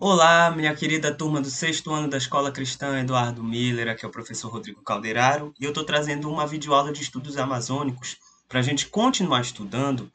Olá, minha querida turma do sexto ano da Escola Cristã Eduardo Miller, aqui é o professor Rodrigo Calderaro, e eu estou trazendo uma videoaula de estudos amazônicos para a gente continuar estudando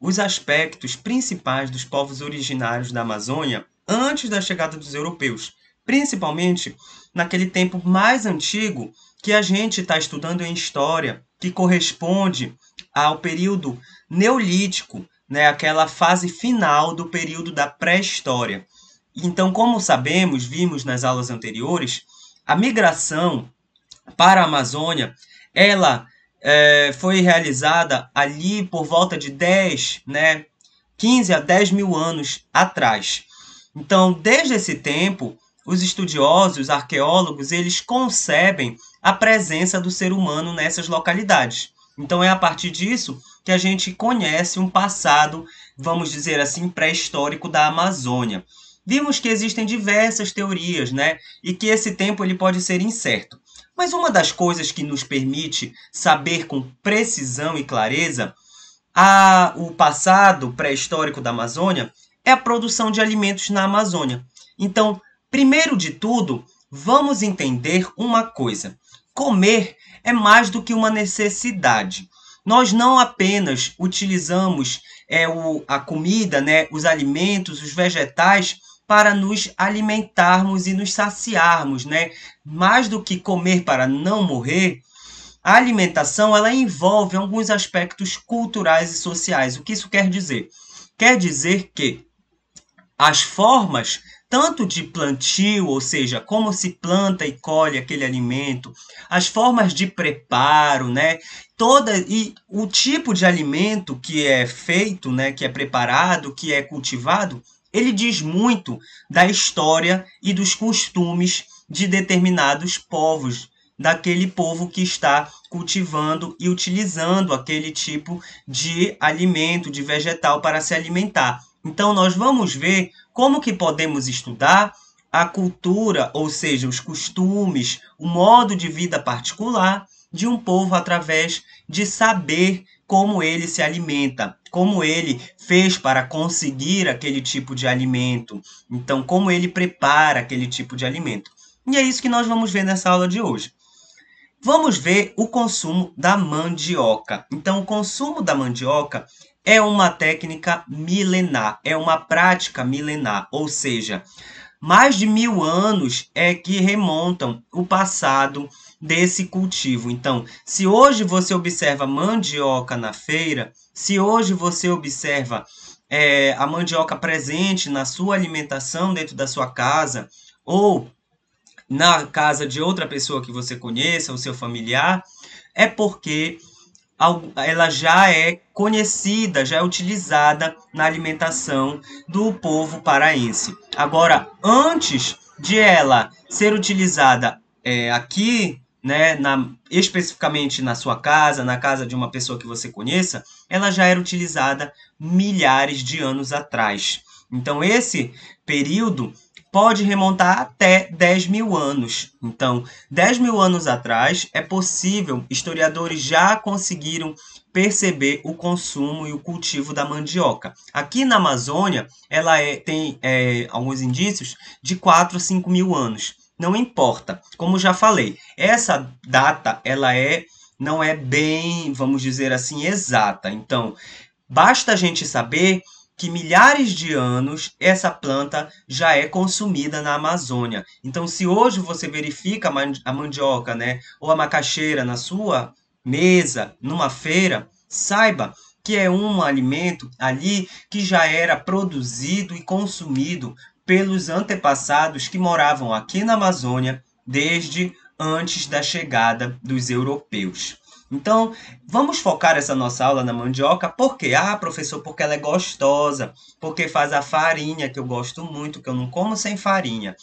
os aspectos principais dos povos originários da Amazônia antes da chegada dos europeus, principalmente naquele tempo mais antigo que a gente está estudando em história, que corresponde ao período neolítico, né, aquela fase final do período da pré-história. Então, como sabemos, vimos nas aulas anteriores, a migração para a Amazônia, ela foi realizada ali por volta de 10, né, 15 a 10 mil anos atrás. Então, desde esse tempo, os estudiosos, os arqueólogos, eles concebem a presença do ser humano nessas localidades. Então, é a partir disso que a gente conhece um passado, vamos dizer assim, pré-histórico da Amazônia. Vimos que existem diversas teorias, né? E que esse tempo ele pode ser incerto. Mas uma das coisas que nos permite saber com precisão e clareza o passado pré-histórico da Amazônia é a produção de alimentos na Amazônia. Então, primeiro de tudo, vamos entender uma coisa: comer é mais do que uma necessidade. Nós não apenas utilizamos a comida, né, os alimentos, os vegetais, para nos alimentarmos e nos saciarmos, né? Mais do que comer para não morrer, a alimentação ela envolve alguns aspectos culturais e sociais. O que isso quer dizer? Quer dizer que as formas, tanto de plantio, ou seja, como se planta e colhe aquele alimento, as formas de preparo, né? E o tipo de alimento que é feito, né, que é preparado, que é cultivado, ele diz muito da história e dos costumes de determinados povos, daquele povo que está cultivando e utilizando aquele tipo de alimento, de vegetal para se alimentar. Então nós vamos ver como que podemos estudar a cultura, ou seja, os costumes, o modo de vida particular de um povo através de saber como ele se alimenta, como ele fez para conseguir aquele tipo de alimento, então como ele prepara aquele tipo de alimento. E é isso que nós vamos ver nessa aula de hoje. Vamos ver o consumo da mandioca. Então, o consumo da mandioca é uma técnica milenar, é uma prática milenar, ou seja, mais de 1000 anos é que remontam o passado desse cultivo. Então, se hoje você observa mandioca na feira, se hoje você observa a mandioca presente na sua alimentação dentro da sua casa, ou na casa de outra pessoa que você conheça, o seu familiar, é porque ela já é conhecida, já é utilizada na alimentação do povo paraense. Agora, antes de ela ser utilizada aqui, né, especificamente na sua casa, na casa de uma pessoa que você conheça, ela já era utilizada milhares de anos atrás. Então, esse período pode remontar até 10 mil anos. Então, 10 mil anos atrás, é possível, historiadores já conseguiram perceber o consumo e o cultivo da mandioca. Aqui na Amazônia, ela tem alguns indícios de 4 a 5 mil anos. Não importa, como já falei, essa data não é bem, vamos dizer assim, exata. Então, basta a gente saber que milhares de anos essa planta já é consumida na Amazônia. Então, se hoje você verifica a mandioca, né, ou a macaxeira na sua mesa, numa feira, saiba que é um alimento ali que já era produzido e consumido pelos antepassados que moravam aqui na Amazônia desde antes da chegada dos europeus. Então, vamos focar essa nossa aula na mandioca. Por quê? Ah, professor, porque ela é gostosa, porque faz a farinha, que eu gosto muito, que eu não como sem farinha.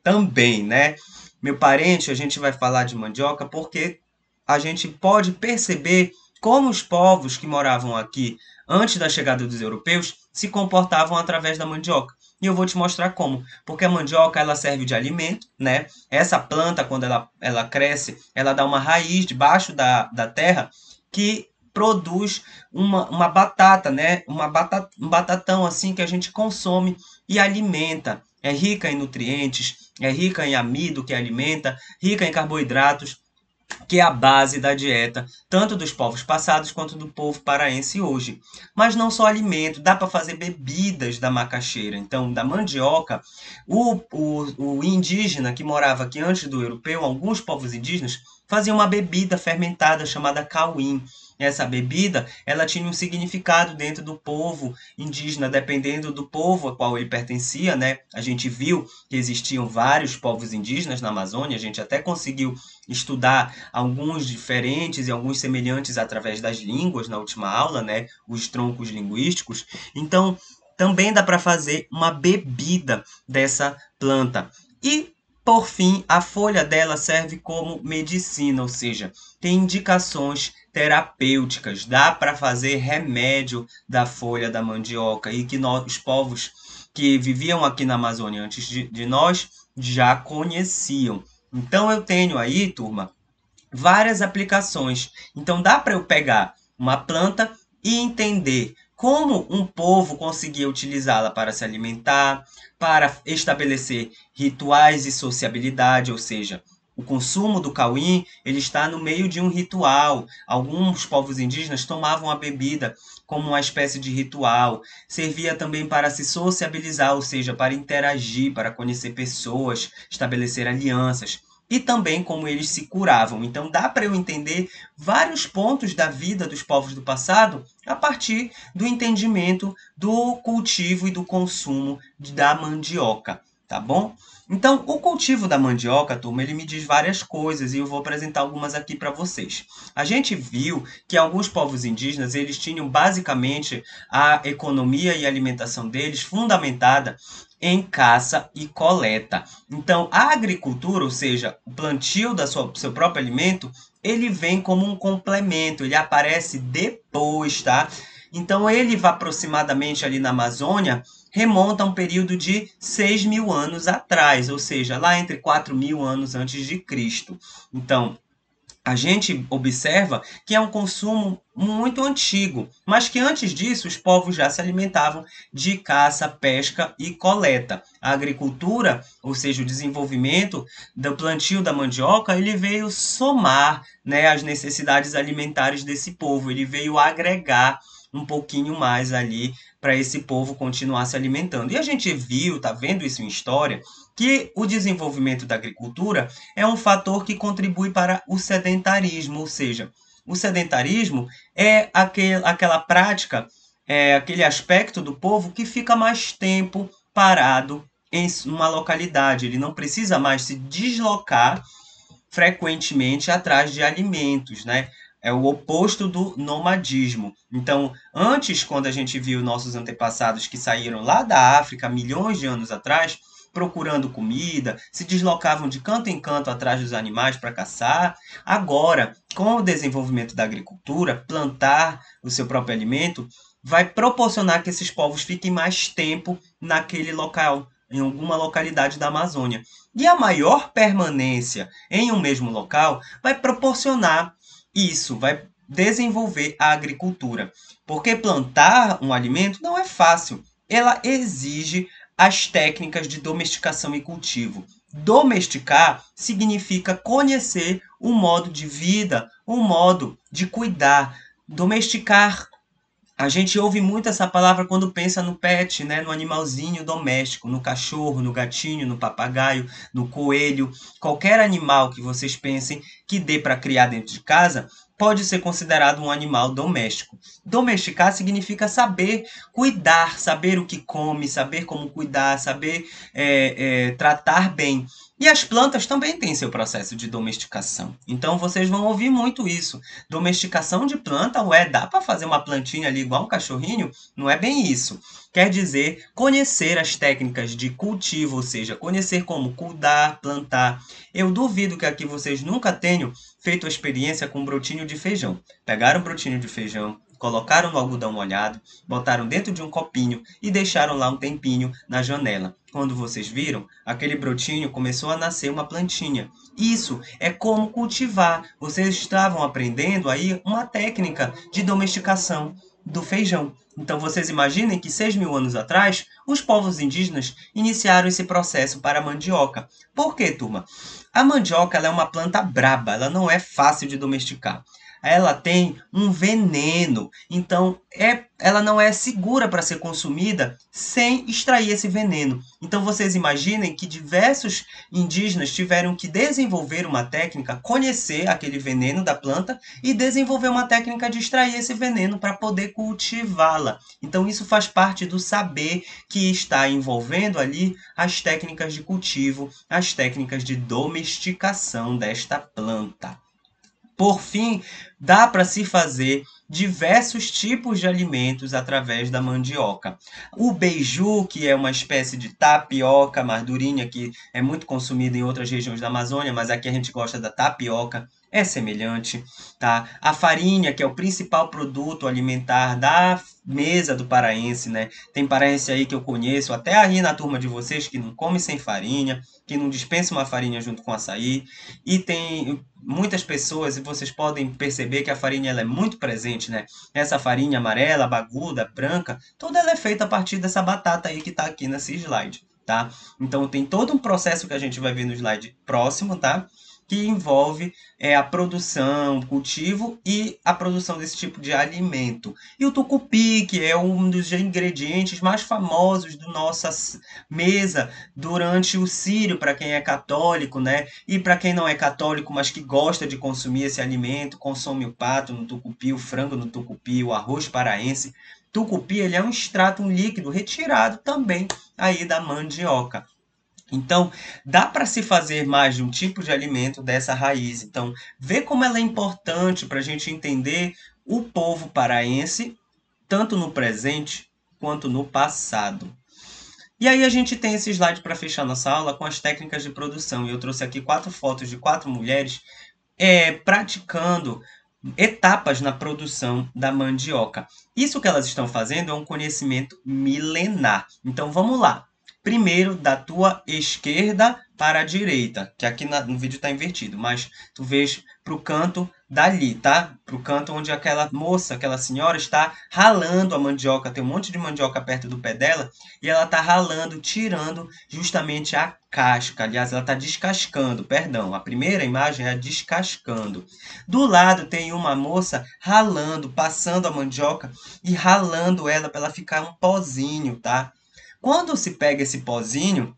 Também, né? Meu parente, a gente vai falar de mandioca porque a gente pode perceber como os povos que moravam aqui antes da chegada dos europeus se comportavam através da mandioca. E eu vou te mostrar como. Porque a mandioca ela serve de alimento, né? Essa planta, quando ela cresce, ela dá uma raiz debaixo da terra que produz uma batata, né? Um batatão assim que a gente consome e alimenta. É rica em nutrientes, é rica em amido, que alimenta, rica em carboidratos, que é a base da dieta, tanto dos povos passados quanto do povo paraense hoje. Mas não só alimento, dá para fazer bebidas da macaxeira. Então, da mandioca, o indígena que morava aqui antes do europeu, alguns povos indígenas, faziam uma bebida fermentada chamada cauim. Essa bebida, ela tinha um significado dentro do povo indígena, dependendo do povo a qual ele pertencia, né? A gente viu que existiam vários povos indígenas na Amazônia, a gente até conseguiu estudar alguns diferentes e alguns semelhantes através das línguas na última aula, né? Os troncos linguísticos. Então, também dá para fazer uma bebida dessa planta. E por fim, a folha dela serve como medicina, ou seja, tem indicações terapêuticas, dá para fazer remédio da folha da mandioca e que nós, os povos que viviam aqui na Amazônia antes de nós já conheciam. Então eu tenho aí, turma, várias aplicações. Então dá para eu pegar uma planta e entender como um povo conseguia utilizá-la para se alimentar, para estabelecer rituais e sociabilidade, ou seja, o consumo do cauim ele está no meio de um ritual. Alguns povos indígenas tomavam a bebida como uma espécie de ritual. Servia também para se sociabilizar, ou seja, para interagir, para conhecer pessoas, estabelecer alianças e também como eles se curavam. Então dá para eu entender vários pontos da vida dos povos do passado a partir do entendimento do cultivo e do consumo da mandioca, tá bom? Então, o cultivo da mandioca, turma, ele me diz várias coisas e eu vou apresentar algumas aqui para vocês. A gente viu que alguns povos indígenas, eles tinham basicamente a economia e alimentação deles fundamentada em caça e coleta. Então, a agricultura, ou seja, o plantio do seu próprio alimento, ele vem como um complemento, ele aparece depois, tá? Então, ele vai aproximadamente ali na Amazônia, remonta a um período de 6.000 anos atrás, ou seja, lá entre 4.000 anos antes de Cristo. Então, a gente observa que é um consumo muito antigo, mas que antes disso os povos já se alimentavam de caça, pesca e coleta. A agricultura, ou seja, o desenvolvimento do plantio da mandioca, ele veio somar, né, as necessidades alimentares desse povo, ele veio agregar um pouquinho mais ali para esse povo continuar se alimentando. E a gente viu, tá vendo isso em história, que o desenvolvimento da agricultura é um fator que contribui para o sedentarismo, ou seja, o sedentarismo é aquela prática, aquele aspecto do povo que fica mais tempo parado em uma localidade. Ele não precisa mais se deslocar frequentemente atrás de alimentos, né? É o oposto do nomadismo. Então, antes, quando a gente viu nossos antepassados que saíram lá da África milhões de anos atrás, procurando comida, se deslocavam de canto em canto atrás dos animais para caçar. Agora, com o desenvolvimento da agricultura, plantar o seu próprio alimento vai proporcionar que esses povos fiquem mais tempo naquele local, em alguma localidade da Amazônia. E a maior permanência em um mesmo local vai proporcionar isso, vai desenvolver a agricultura. Porque plantar um alimento não é fácil. Ela exige as técnicas de domesticação e cultivo. Domesticar significa conhecer o modo de vida, o modo de cuidar. Domesticar, a gente ouve muito essa palavra quando pensa no pet, né? No animalzinho doméstico, no cachorro, no gatinho, no papagaio, no coelho. Qualquer animal que vocês pensem que dê para criar dentro de casa pode ser considerado um animal doméstico. Domesticar significa saber cuidar, saber o que come, saber como cuidar, saber tratar bem. E as plantas também têm seu processo de domesticação. Então vocês vão ouvir muito isso. Domesticação de planta, ué, dá para fazer uma plantinha ali igual um cachorrinho? Não é bem isso. Quer dizer, conhecer as técnicas de cultivo, ou seja, conhecer como cuidar, plantar. Eu duvido que aqui vocês nunca tenham feito a experiência com um brotinho de feijão. Pegaram um brotinho de feijão, colocaram no algodão molhado, botaram dentro de um copinho e deixaram lá um tempinho na janela. Quando vocês viram, aquele brotinho começou a nascer uma plantinha. Isso é como cultivar. Vocês estavam aprendendo aí uma técnica de domesticação. do feijão. Então, vocês imaginem que 6.000 anos atrás, os povos indígenas iniciaram esse processo para a mandioca. Por quê, turma? A mandioca ela é uma planta braba, ela não é fácil de domesticar. Ela tem um veneno, então ela não é segura para ser consumida sem extrair esse veneno. Então vocês imaginem que diversos indígenas tiveram que desenvolver uma técnica, conhecer aquele veneno da planta e desenvolver uma técnica de extrair esse veneno para poder cultivá-la. Então isso faz parte do saber que está envolvendo ali as técnicas de cultivo, as técnicas de domesticação desta planta. Por fim, dá para se fazer diversos tipos de alimentos através da mandioca. O beiju, que é uma espécie de tapioca mais durinha, que é muito consumida em outras regiões da Amazônia, mas aqui a gente gosta da tapioca, é semelhante, tá? A farinha, que é o principal produto alimentar da mesa do paraense, né? Tem paraense aí que eu conheço, até aí na turma de vocês, que não come sem farinha, que não dispensa uma farinha junto com açaí, e tem muitas pessoas, e vocês podem perceber que a farinha ela é muito presente, né? Essa farinha amarela, baguda, branca, toda ela é feita a partir dessa batata aí que está aqui nesse slide, tá? Então tem todo um processo que a gente vai ver no slide próximo, tá? Que envolve a produção, o cultivo e a produção desse tipo de alimento. E o tucupi, que é um dos ingredientes mais famosos da nossa mesa durante o Sírio, para quem é católico, né? E para quem não é católico, mas que gosta de consumir esse alimento, consome o pato no tucupi, o frango no tucupi, o arroz paraense. Tucupi, ele é um extrato, um líquido retirado também aí da mandioca. Então, dá para se fazer mais de um tipo de alimento dessa raiz. Então, vê como ela é importante para a gente entender o povo paraense, tanto no presente quanto no passado. E aí a gente tem esse slide para fechar nossa aula com as técnicas de produção. E eu trouxe aqui 4 fotos de 4 mulheres praticando etapas na produção da mandioca. Isso que elas estão fazendo é um conhecimento milenar. Então vamos lá. Primeiro, da tua esquerda para a direita, que aqui no vídeo está invertido, mas tu vês para o canto dali, tá? Para o canto onde aquela moça, aquela senhora está ralando a mandioca, tem um monte de mandioca perto do pé dela, e ela está ralando, tirando justamente a casca. Aliás, ela está descascando, perdão, a primeira imagem é descascando. Do lado tem uma moça ralando, passando a mandioca e ralando ela para ela ficar um pozinho, tá? Quando se pega esse pozinho,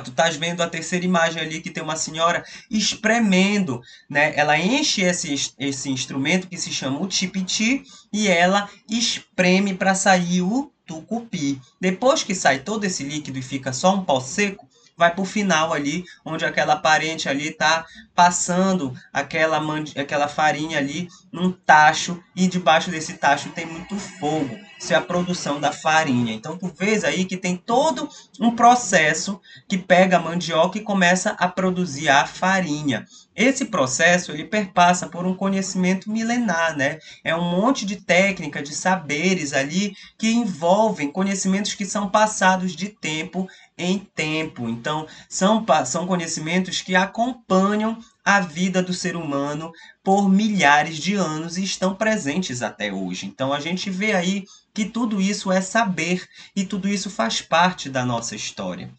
tu estás vendo a terceira imagem ali que tem uma senhora espremendo, né? Ela enche esse instrumento que se chama o tipiti e ela espreme para sair o tucupi. Depois que sai todo esse líquido e fica só um pó seco, vai para o final ali, onde aquela parente ali está passando aquela farinha ali num tacho e debaixo desse tacho tem muito fogo. Isso é a produção da farinha. Então tu vês aí que tem todo um processo que pega a mandioca e começa a produzir a farinha. Esse processo ele perpassa por um conhecimento milenar, né? É um monte de técnica, de saberes ali que envolvem conhecimentos que são passados de tempo em tempo. Então, são conhecimentos que acompanham a vida do ser humano por milhares de anos e estão presentes até hoje. Então, a gente vê aí que tudo isso é saber e tudo isso faz parte da nossa história.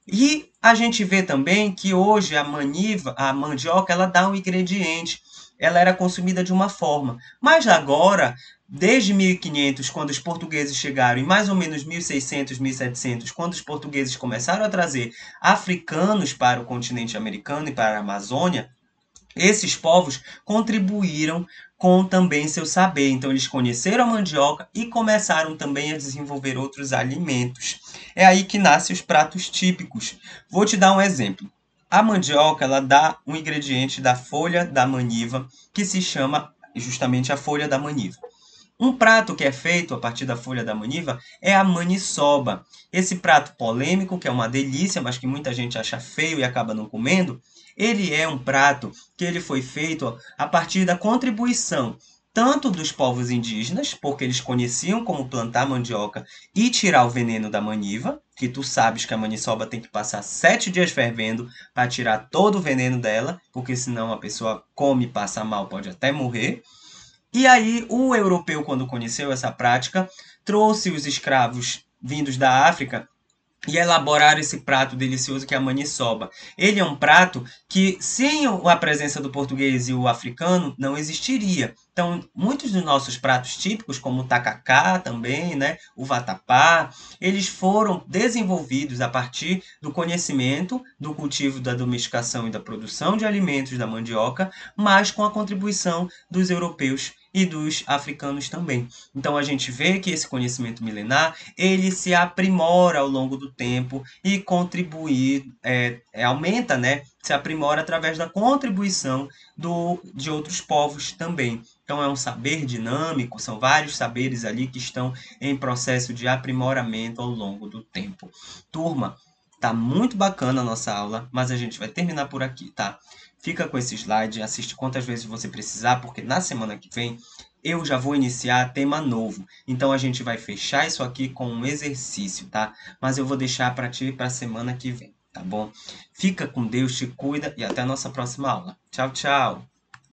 E a gente vê também que hoje a mandioca, ela dá um ingrediente. Ela era consumida de uma forma. Mas agora, desde 1500, quando os portugueses chegaram, e mais ou menos 1600, 1700, quando os portugueses começaram a trazer africanos para o continente americano e para a Amazônia, esses povos contribuíram com também seu saber. Então, eles conheceram a mandioca e começaram também a desenvolver outros alimentos. É aí que nascem os pratos típicos. Vou te dar um exemplo. A mandioca, ela dá um ingrediente da folha da maniva, que se chama justamente a folha da maniva. Um prato que é feito a partir da folha da maniva é a maniçoba. Esse prato polêmico, que é uma delícia, mas que muita gente acha feio e acaba não comendo, ele é um prato que ele foi feito a partir da contribuição tanto dos povos indígenas, porque eles conheciam como plantar mandioca e tirar o veneno da maniva, que tu sabes que a maniçoba tem que passar 7 dias fervendo para tirar todo o veneno dela, porque senão a pessoa come e passa mal, pode até morrer. E aí, o europeu, quando conheceu essa prática, trouxe os escravos vindos da África e elaborar esse prato delicioso que é a maniçoba. Ele é um prato que, sem a presença do português e o africano, não existiria. Então, muitos dos nossos pratos típicos, como o tacacá também, né, o vatapá, eles foram desenvolvidos a partir do conhecimento do cultivo, da domesticação e da produção de alimentos da mandioca, mas com a contribuição dos europeus e dos africanos também. Então a gente vê que esse conhecimento milenar ele se aprimora ao longo do tempo e contribui, aumenta, né? Se aprimora através da contribuição de outros povos também. Então é um saber dinâmico, são vários saberes ali que estão em processo de aprimoramento ao longo do tempo. Turma, tá muito bacana a nossa aula, mas a gente vai terminar por aqui, tá? Fica com esse slide, assiste quantas vezes você precisar, porque na semana que vem eu já vou iniciar tema novo. Então a gente vai fechar isso aqui com um exercício, tá? Mas eu vou deixar para ti para a semana que vem, tá bom? Fica com Deus, te cuida e até a nossa próxima aula. Tchau, tchau.